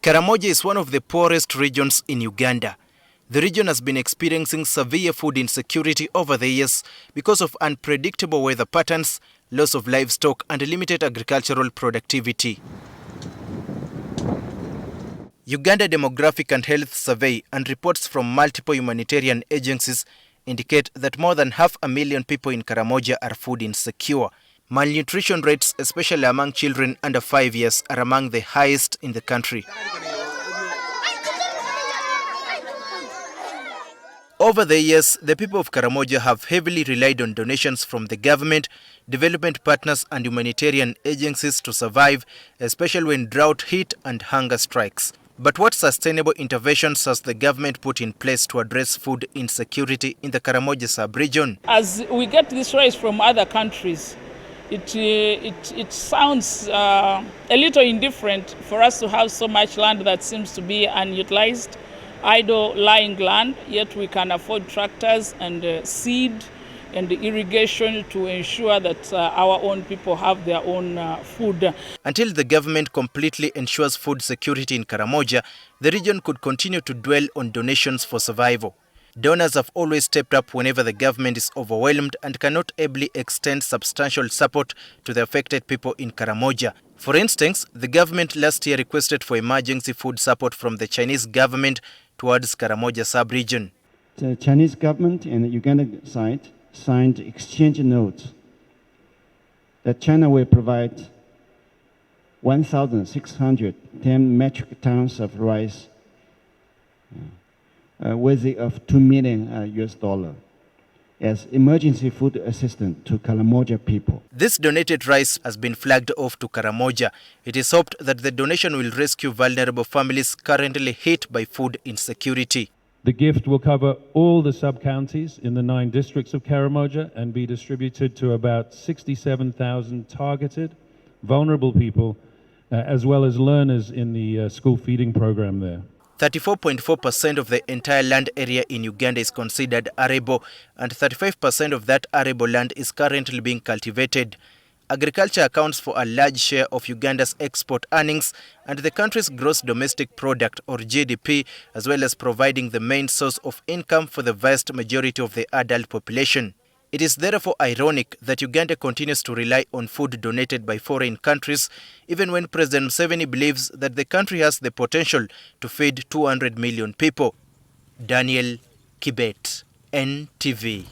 Karamoja is one of the poorest regions in Uganda. The region has been experiencing severe food insecurity over the years because of unpredictable weather patterns, loss of livestock, and limited agricultural productivity. Uganda Demographic and Health Survey and reports from multiple humanitarian agencies indicate that more than 500,000 people in Karamoja are food insecure. Malnutrition rates, especially among children under 5 years, are among the highest in the country. Over the years, the people of Karamoja have heavily relied on donations from the government, development partners and humanitarian agencies to survive, especially when drought hit and hunger strikes. But what sustainable interventions has the government put in place to address food insecurity in the Karamoja sub-region? As we get this rise from other countries, it sounds a little indifferent for us to have so much land that seems to be unutilized, idle lying land, yet we can afford tractors and seed and irrigation to ensure that our own people have their own food. Until the government completely ensures food security in Karamoja, the region could continue to dwell on donations for survival. Donors have always stepped up whenever the government is overwhelmed and cannot ably extend substantial support to the affected people in Karamoja. For instance, the government last year requested for emergency food support from the Chinese government towards Karamoja sub-region. The Chinese government and the Uganda side signed exchange notes that China will provide 1,610 metric tons of rice worthy of $2 million US as emergency food assistance to Karamoja people. This donated rice has been flagged off to Karamoja. It is hoped that the donation will rescue vulnerable families currently hit by food insecurity. The gift will cover all the sub-counties in the 9 districts of Karamoja and be distributed to about 67,000 targeted, vulnerable people, as well as learners in the school feeding program there. 34.4% of the entire land area in Uganda is considered arable, and 35% of that arable land is currently being cultivated. Agriculture accounts for a large share of Uganda's export earnings and the country's gross domestic product, or GDP, as well as providing the main source of income for the vast majority of the adult population. It is therefore ironic that Uganda continues to rely on food donated by foreign countries, even when President Museveni believes that the country has the potential to feed 200 million people. Daniel Kibet, NTV.